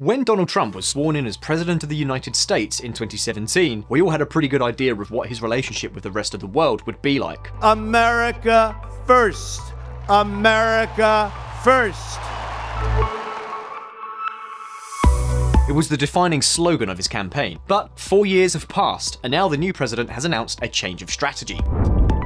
When Donald Trump was sworn in as President of the United States in 2017, we all had a pretty good idea of what his relationship with the rest of the world would be like. America first. America first. It was the defining slogan of his campaign. But 4 years have passed, and now the new president has announced a change of strategy.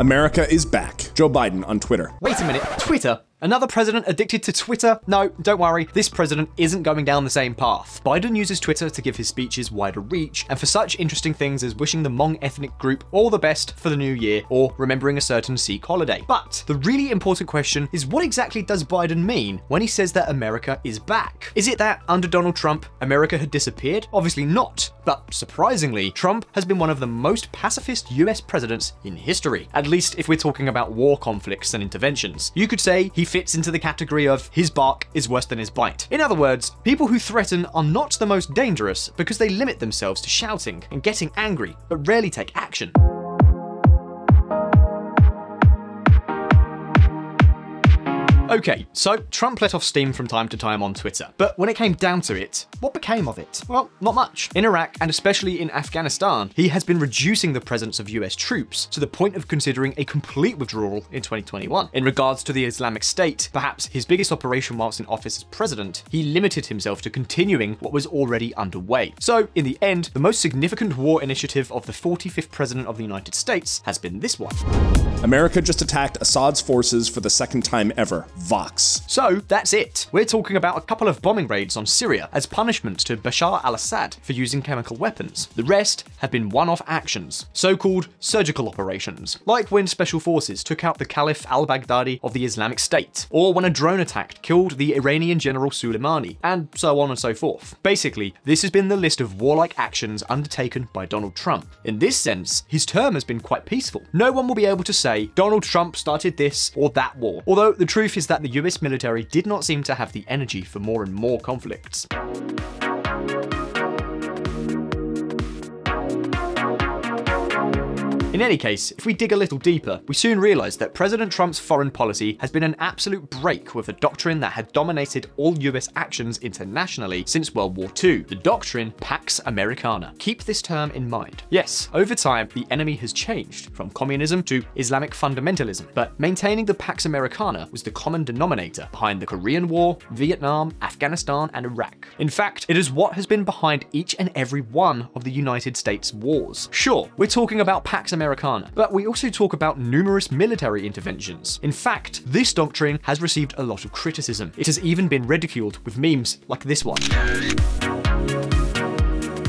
America is back. Joe Biden on Twitter. Wait a minute, Twitter? Another president addicted to Twitter? No, don't worry, this president isn't going down the same path. Biden uses Twitter to give his speeches wider reach, and for such interesting things as wishing the Hmong ethnic group all the best for the new year, or remembering a certain Sikh holiday. But the really important question is, what exactly does Biden mean when he says that America is back? Is it that under Donald Trump, America had disappeared? Obviously not. But surprisingly, Trump has been one of the most pacifist US presidents in history. At least if we're talking about war conflicts and interventions. You could say he fits into the category of his bark is worse than his bite. In other words, people who threaten are not the most dangerous because they limit themselves to shouting and getting angry, but rarely take action. Okay, so Trump let off steam from time to time on Twitter, but when it came down to it, what became of it? Well, not much. In Iraq, and especially in Afghanistan, he has been reducing the presence of US troops to the point of considering a complete withdrawal in 2021. In regards to the Islamic State, perhaps his biggest operation whilst in office as president, he limited himself to continuing what was already underway. So, in the end, the most significant war initiative of the 45th president of the United States has been this one. America just attacked Assad's forces for the second time ever. Vox. So that's it. We're talking about a couple of bombing raids on Syria as punishment to Bashar al-Assad for using chemical weapons. The rest have been one-off actions, so-called surgical operations, like when special forces took out the Caliph al-Baghdadi of the Islamic State, or when a drone attack killed the Iranian general Soleimani, and so on and so forth. Basically, this has been the list of warlike actions undertaken by Donald Trump. In this sense, his term has been quite peaceful. No one will be able to say Donald Trump started this or that war, although the truth is that the US military did not seem to have the energy for more and more conflicts. In any case, if we dig a little deeper, we soon realise that President Trump's foreign policy has been an absolute break with the doctrine that had dominated all US actions internationally since World War II, the doctrine Pax Americana. Keep this term in mind. Yes, over time, the enemy has changed from communism to Islamic fundamentalism, but maintaining the Pax Americana was the common denominator behind the Korean War, Vietnam, Afghanistan, and Iraq. In fact, it is what has been behind each and every one of the United States wars. Sure, we're talking about Pax Americana, but we also talk about numerous military interventions. In fact, this doctrine has received a lot of criticism. It has even been ridiculed with memes like this one.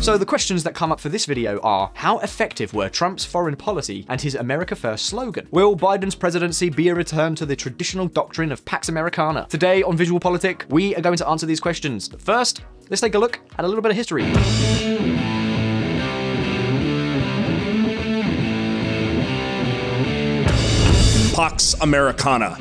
So the questions that come up for this video are, how effective were Trump's foreign policy and his America First slogan? Will Biden's presidency be a return to the traditional doctrine of Pax Americana? Today on VisualPolitik, we are going to answer these questions. But first, let's take a look at a little bit of history. Pax Americana.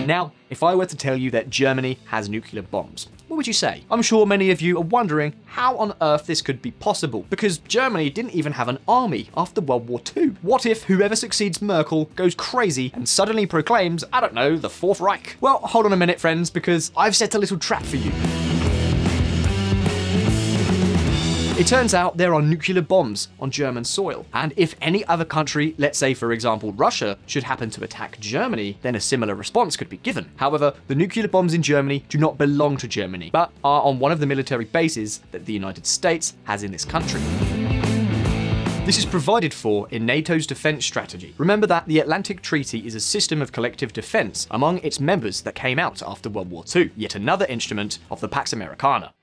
Now, if I were to tell you that Germany has nuclear bombs, what would you say? I'm sure many of you are wondering how on earth this could be possible, because Germany didn't even have an army after World War II. What if whoever succeeds Merkel goes crazy and suddenly proclaims, I don't know, the Fourth Reich? Well, hold on a minute, friends, because I've set a little trap for you. It turns out there are nuclear bombs on German soil, and if any other country, let's say for example Russia, should happen to attack Germany, then a similar response could be given. However, the nuclear bombs in Germany do not belong to Germany, but are on one of the military bases that the United States has in this country. This is provided for in NATO's defense strategy. Remember that the Atlantic Treaty is a system of collective defense among its members that came out after World War II, yet another instrument of the Pax Americana.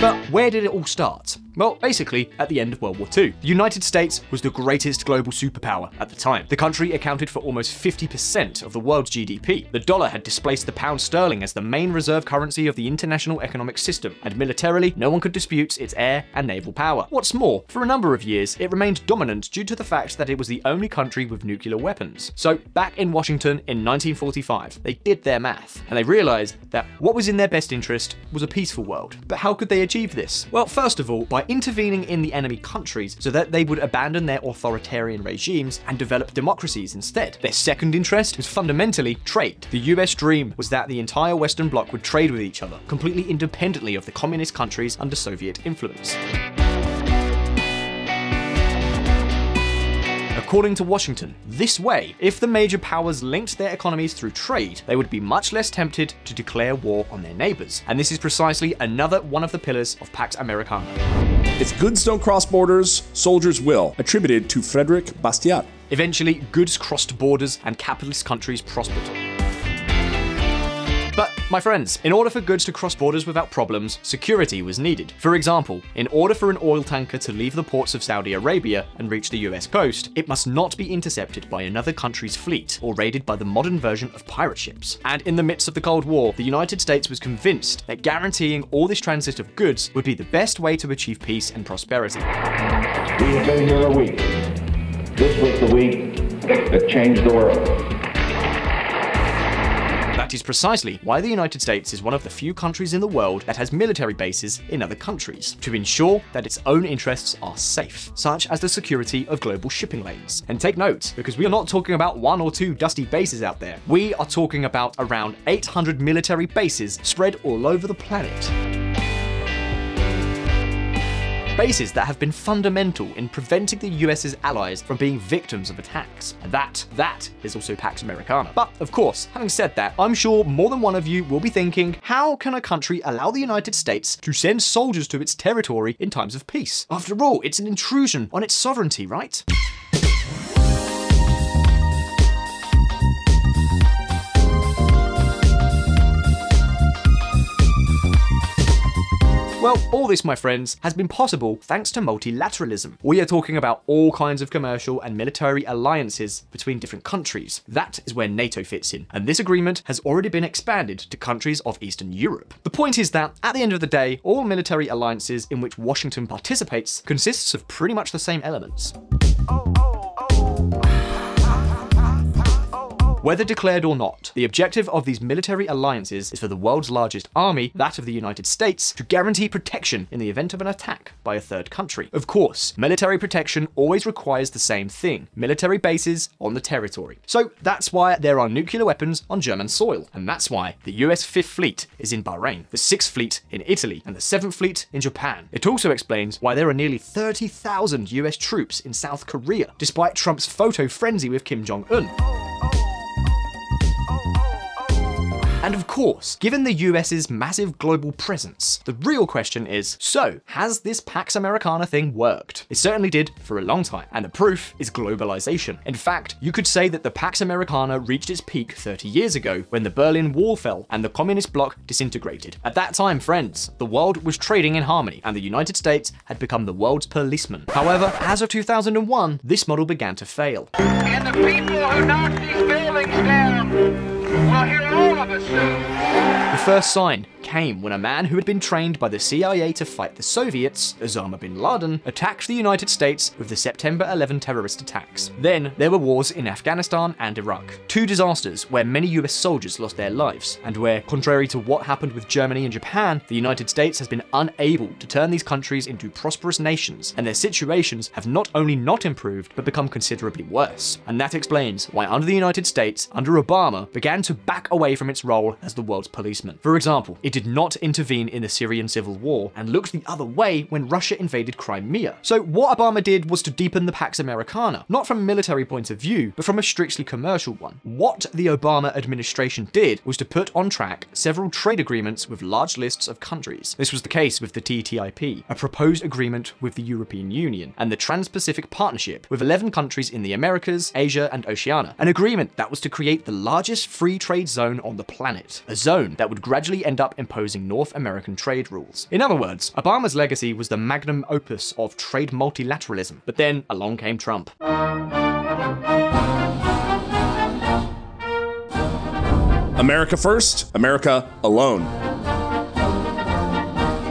But where did it all start? Well, basically, at the end of World War II. The United States was the greatest global superpower at the time. The country accounted for almost 50% of the world's GDP. The dollar had displaced the pound sterling as the main reserve currency of the international economic system, and militarily, no one could dispute its air and naval power. What's more, for a number of years, it remained dominant due to the fact that it was the only country with nuclear weapons. So, back in Washington in 1945, they did their math, and they realized that what was in their best interest was a peaceful world. But how could they achieve this? Well, first of all, by intervening in the enemy countries so that they would abandon their authoritarian regimes and develop democracies instead. Their second interest was fundamentally trade. The US dream was that the entire Western Bloc would trade with each other, completely independently of the communist countries under Soviet influence. According to Washington, this way, if the major powers linked their economies through trade, they would be much less tempted to declare war on their neighbors. And this is precisely another one of the pillars of Pax Americana. If goods don't cross borders, soldiers will, attributed to Frederick Bastiat. Eventually, goods crossed borders and capitalist countries prospered. But, my friends, in order for goods to cross borders without problems, security was needed. For example, in order for an oil tanker to leave the ports of Saudi Arabia and reach the US coast, it must not be intercepted by another country's fleet or raided by the modern version of pirate ships. And in the midst of the Cold War, the United States was convinced that guaranteeing all this transit of goods would be the best way to achieve peace and prosperity. We have been here a week. This was the week that changed the world. That is precisely why the United States is one of the few countries in the world that has military bases in other countries, to ensure that its own interests are safe, such as the security of global shipping lanes. And take note, because we are not talking about 1 or 2 dusty bases out there. We are talking about around 800 military bases spread all over the planet. Bases that have been fundamental in preventing the US's allies from being victims of attacks. And that is also Pax Americana. But of course, having said that, I'm sure more than one of you will be thinking, how can a country allow the United States to send soldiers to its territory in times of peace? After all, it's an intrusion on its sovereignty, right? Well, all this, my friends, has been possible thanks to multilateralism. We are talking about all kinds of commercial and military alliances between different countries. That is where NATO fits in, and this agreement has already been expanded to countries of Eastern Europe. The point is that, at the end of the day, all military alliances in which Washington participates consists of pretty much the same elements. Whether declared or not, the objective of these military alliances is for the world's largest army, that of the United States, to guarantee protection in the event of an attack by a third country. Of course, military protection always requires the same thing: military bases on the territory. So that's why there are nuclear weapons on German soil, and that's why the US 5th Fleet is in Bahrain, the 6th Fleet in Italy, and the 7th Fleet in Japan. It also explains why there are nearly 30,000 US troops in South Korea, despite Trump's photo frenzy with Kim Jong-un. And of course, given the US's massive global presence, the real question is, so, has this Pax Americana thing worked? It certainly did for a long time, and the proof is globalization. In fact, you could say that the Pax Americana reached its peak 30 years ago, when the Berlin Wall fell and the communist bloc disintegrated. At that time, friends, the world was trading in harmony, and the United States had become the world's policeman. However, as of 2001, this model began to fail. And the people who knocked these buildings down will hear all of us soon. The first sign came when a man who had been trained by the CIA to fight the Soviets, Osama bin Laden, attacked the United States with the September 11 terrorist attacks. Then there were wars in Afghanistan and Iraq, 2 disasters where many US soldiers lost their lives, and where, contrary to what happened with Germany and Japan, the United States has been unable to turn these countries into prosperous nations, and their situations have not only not improved, but become considerably worse. And that explains why under the United States, under Obama, began to back away from its role as the world's policeman. For example, it did not intervene in the Syrian civil war and looked the other way when Russia invaded Crimea. So what Obama did was to deepen the Pax Americana, not from a military point of view, but from a strictly commercial one. What the Obama administration did was to put on track several trade agreements with large lists of countries. This was the case with the TTIP, a proposed agreement with the European Union, and the Trans-Pacific Partnership with 11 countries in the Americas, Asia, and Oceania. An agreement that was to create the largest free trade zone on the planet, a zone that would gradually end up imposing North American trade rules. In other words, Obama's legacy was the magnum opus of trade multilateralism, but then along came Trump. America first, America alone.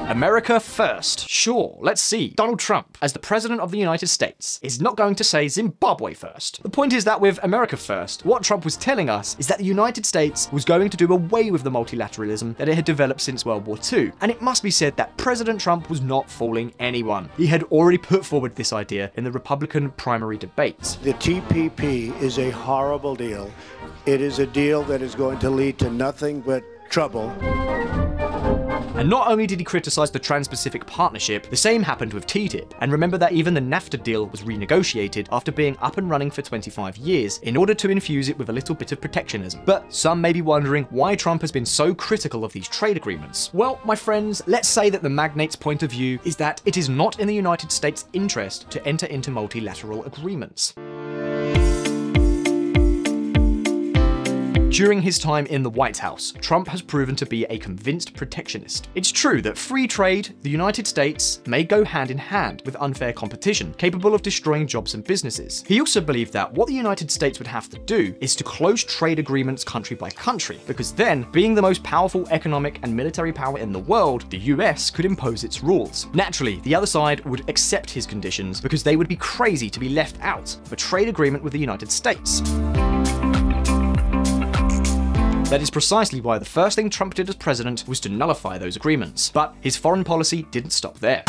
America first. Sure, let's see. Donald Trump, as the President of the United States, is not going to say Zimbabwe first. The point is that with America first, what Trump was telling us is that the United States was going to do away with the multilateralism that it had developed since World War II. And it must be said that President Trump was not fooling anyone. He had already put forward this idea in the Republican primary debates. The TPP is a horrible deal. It is a deal that is going to lead to nothing but trouble. And not only did he criticize the Trans-Pacific Partnership, the same happened with TTIP. And remember that even the NAFTA deal was renegotiated after being up and running for 25 years in order to infuse it with a little bit of protectionism. But some may be wondering why Trump has been so critical of these trade agreements. Well, my friends, let's say that the magnate's point of view is that it is not in the United States' interest to enter into multilateral agreements. During his time in the White House, Trump has proven to be a convinced protectionist. It's true that free trade, the United States, may go hand in hand with unfair competition, capable of destroying jobs and businesses. He also believed that what the United States would have to do is to close trade agreements country by country, because then, being the most powerful economic and military power in the world, the US could impose its rules. Naturally, the other side would accept his conditions because they would be crazy to be left out of a trade agreement with the United States. That is precisely why the first thing Trump did as president was to nullify those agreements. But his foreign policy didn't stop there.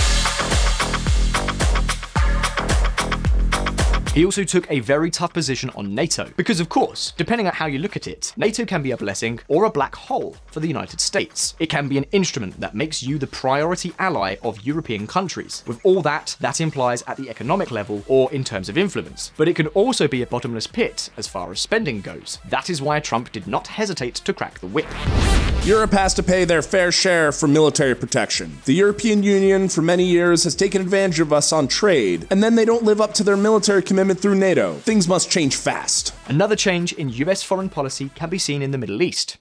He also took a very tough position on NATO, because of course, depending on how you look at it, NATO can be a blessing or a black hole for the United States. It can be an instrument that makes you the priority ally of European countries, with all that implies at the economic level or in terms of influence. But it can also be a bottomless pit as far as spending goes. That is why Trump did not hesitate to crack the whip. Europe has to pay their fair share for military protection. The European Union for many years has taken advantage of us on trade, and then they don't live up to their military commitment through NATO. Things must change fast. Another change in US foreign policy can be seen in the Middle East.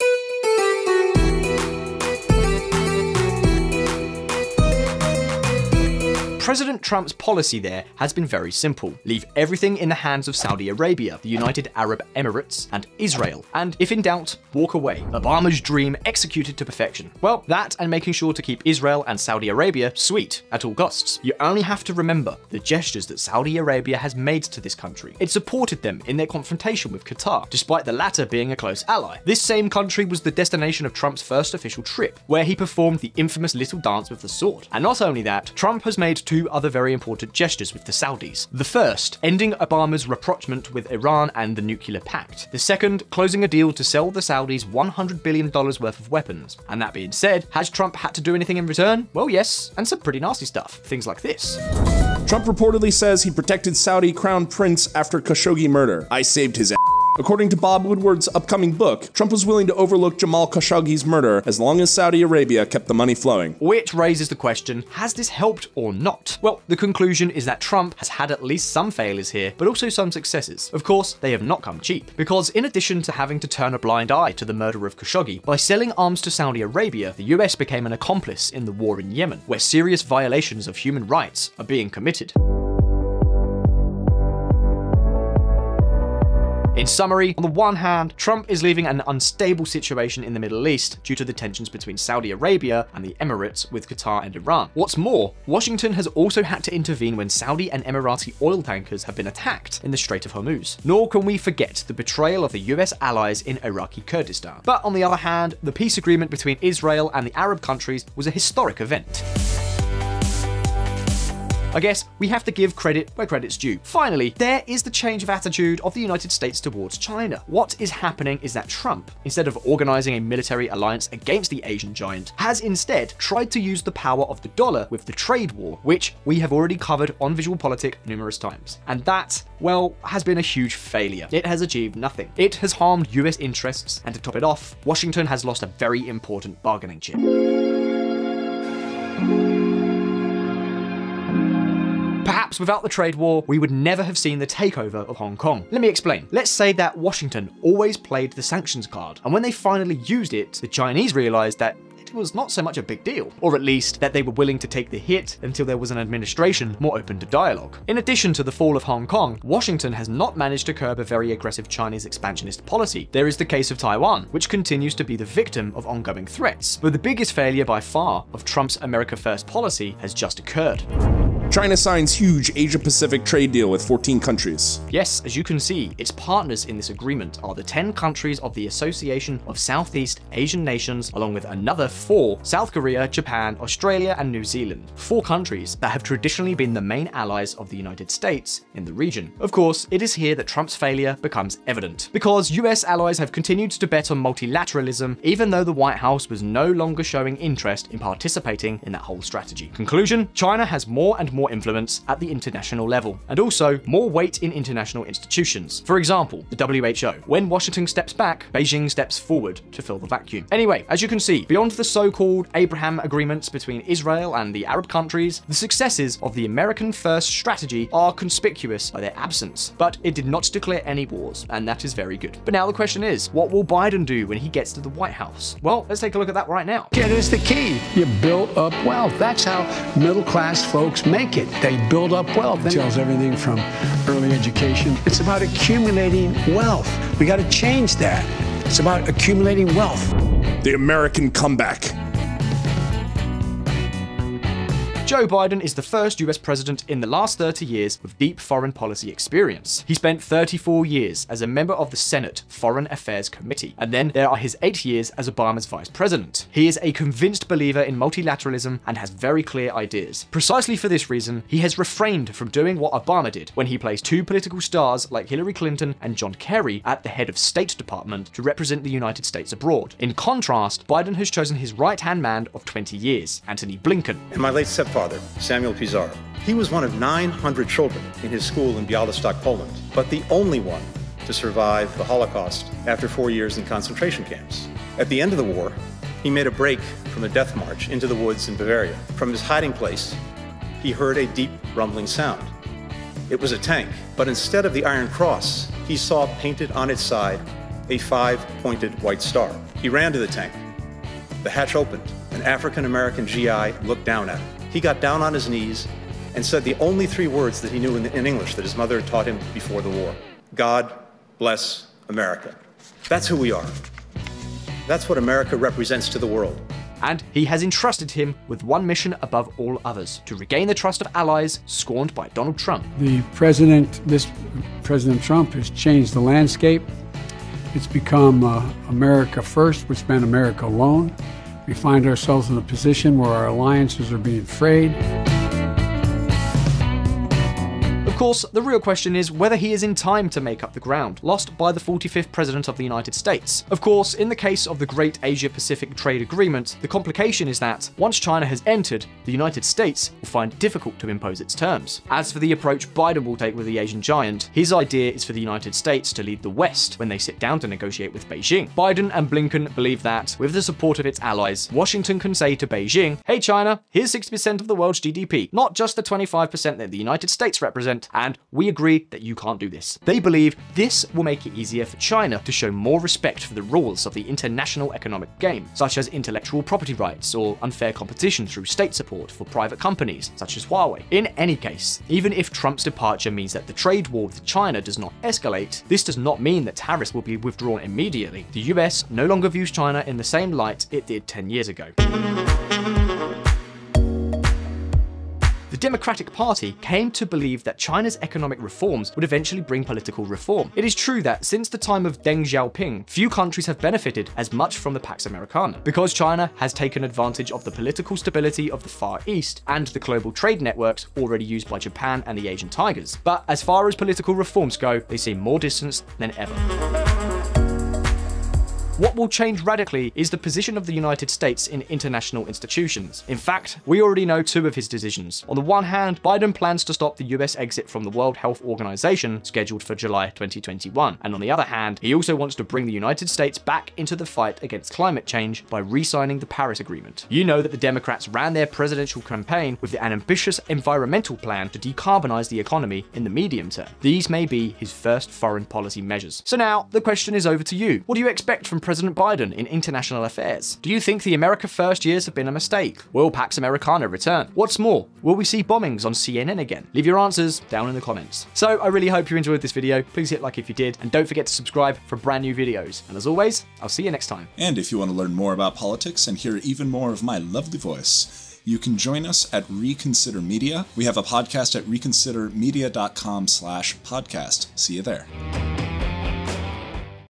President Trump's policy there has been very simple. Leave everything in the hands of Saudi Arabia, the United Arab Emirates, and Israel. And if in doubt, walk away. Obama's dream executed to perfection. Well, that and making sure to keep Israel and Saudi Arabia sweet at all costs. You only have to remember the gestures that Saudi Arabia has made to this country. It supported them in their confrontation with Qatar, despite the latter being a close ally. This same country was the destination of Trump's first official trip, where he performed the infamous little dance with the sword. And not only that, Trump has made two other very important gestures with the Saudis. The first, ending Obama's rapprochement with Iran and the nuclear pact. The second, closing a deal to sell the Saudis $100 billion worth of weapons. And that being said, has Trump had to do anything in return? Well, yes, and some pretty nasty stuff. Things like this. Trump reportedly says he protected Saudi Crown Prince after Khashoggi murder. I saved his ass. According to Bob Woodward's upcoming book, Trump was willing to overlook Jamal Khashoggi's murder as long as Saudi Arabia kept the money flowing. Which raises the question, has this helped or not? Well, the conclusion is that Trump has had at least some failures here, but also some successes. Of course, they have not come cheap, because in addition to having to turn a blind eye to the murder of Khashoggi, by selling arms to Saudi Arabia, the US became an accomplice in the war in Yemen, where serious violations of human rights are being committed. In summary, on the one hand, Trump is leaving an unstable situation in the Middle East due to the tensions between Saudi Arabia and the Emirates with Qatar and Iran. What's more, Washington has also had to intervene when Saudi and Emirati oil tankers have been attacked in the Strait of Hormuz. Nor can we forget the betrayal of the US allies in Iraqi Kurdistan. But on the other hand, the peace agreement between Israel and the Arab countries was a historic event. I guess we have to give credit where credit's due. Finally, there is the change of attitude of the United States towards China. What is happening is that Trump, instead of organizing a military alliance against the Asian giant, has instead tried to use the power of the dollar with the trade war, which we have already covered on VisualPolitik numerous times. And that, well, has been a huge failure. It has achieved nothing. It has harmed US interests, and to top it off, Washington has lost a very important bargaining chip. Perhaps without the trade war, we would never have seen the takeover of Hong Kong. Let me explain. Let's say that Washington always played the sanctions card, and when they finally used it, the Chinese realized that it was not so much a big deal, or at least that they were willing to take the hit until there was an administration more open to dialogue. In addition to the fall of Hong Kong, Washington has not managed to curb a very aggressive Chinese expansionist policy. There is the case of Taiwan, which continues to be the victim of ongoing threats, but the biggest failure by far of Trump's America First policy has just occurred. China signs huge Asia-Pacific trade deal with 14 countries. Yes, as you can see, its partners in this agreement are the 10 countries of the Association of Southeast Asian Nations, along with another 4, South Korea, Japan, Australia, and New Zealand. 4 countries that have traditionally been the main allies of the United States in the region. Of course, it is here that Trump's failure becomes evident, because US allies have continued to bet on multilateralism, even though the White House was no longer showing interest in participating in that whole strategy. Conclusion: China has more and more influence at the international level, and also more weight in international institutions. For example, the WHO. When Washington steps back, Beijing steps forward to fill the vacuum. Anyway, as you can see, beyond the so-called Abraham agreements between Israel and the Arab countries, the successes of the American First strategy are conspicuous by their absence. But it did not declare any wars, and that is very good. But now the question is, what will Biden do when he gets to the White House? Well, let's take a look at that right now. It is the key. You build up wealth. That's how middle-class folks make it. They build up wealth. It tells everything from early education. It's about accumulating wealth. We got to change that. It's about accumulating wealth. The American comeback. Joe Biden is the first US president in the last 30 years with deep foreign policy experience. He spent 34 years as a member of the Senate Foreign Affairs Committee, and then there are his 8 years as Obama's vice president. He is a convinced believer in multilateralism and has very clear ideas. Precisely for this reason, he has refrained from doing what Obama did when he placed 2 political stars like Hillary Clinton and John Kerry at the head of State Department to represent the United States abroad. In contrast, Biden has chosen his right-hand man of 20 years, Antony Blinken. And my late stepfather, Samuel Pizarro. He was one of 900 children in his school in Białystok, Poland, but the only one to survive the Holocaust after 4 years in concentration camps. At the end of the war, he made a break from the death march into the woods in Bavaria. From his hiding place, he heard a deep rumbling sound. It was a tank, but instead of the Iron Cross, he saw painted on its side a 5-pointed white star. He ran to the tank. The hatch opened. An African-American GI looked down at him. He got down on his knees and said the only 3 words that he knew in English that his mother had taught him before the war. God bless America. That's who we are. That's what America represents to the world. And he has entrusted him with one mission above all others: to regain the trust of allies scorned by Donald Trump. This President Trump has changed the landscape. It's become America first, which meant America alone. We find ourselves in a position where our alliances are being frayed. Of course, the real question is whether he is in time to make up the ground lost by the 45th President of the United States. Of course, in the case of the Great Asia-Pacific Trade Agreement, the complication is that once China has entered, the United States will find it difficult to impose its terms. As for the approach Biden will take with the Asian giant, his idea is for the United States to lead the West when they sit down to negotiate with Beijing. Biden and Blinken believe that, with the support of its allies, Washington can say to Beijing, "Hey China, here's 60% of the world's GDP, not just the 25% that the United States represent, and we agree that you can't do this." They believe this will make it easier for China to show more respect for the rules of the international economic game, such as intellectual property rights or unfair competition through state support for private companies, such as Huawei. In any case, even if Trump's departure means that the trade war with China does not escalate, this does not mean that tariffs will be withdrawn immediately. The US no longer views China in the same light it did 10 years ago. The Democratic Party came to believe that China's economic reforms would eventually bring political reform. It is true that since the time of Deng Xiaoping, few countries have benefited as much from the Pax Americana, because China has taken advantage of the political stability of the Far East and the global trade networks already used by Japan and the Asian tigers. But as far as political reforms go, they seem more distant than ever. What will change radically is the position of the United States in international institutions. In fact, we already know 2 of his decisions. On the one hand, Biden plans to stop the US exit from the World Health Organization, scheduled for July 2021. And on the other hand, he also wants to bring the United States back into the fight against climate change by re-signing the Paris Agreement. You know that the Democrats ran their presidential campaign with an ambitious environmental plan to decarbonize the economy in the medium term. These may be his first foreign policy measures. So now, the question is over to you. What do you expect from President Biden in international affairs? Do you think the America First years have been a mistake? Will Pax Americana return? What's more, will we see bombings on CNN again? Leave your answers down in the comments. So I really hope you enjoyed this video. Please hit like if you did, and don't forget to subscribe for brand new videos. And as always, I'll see you next time. And if you want to learn more about politics and hear even more of my lovely voice, you can join us at Reconsider Media. We have a podcast at reconsidermedia.com/podcast. See you there.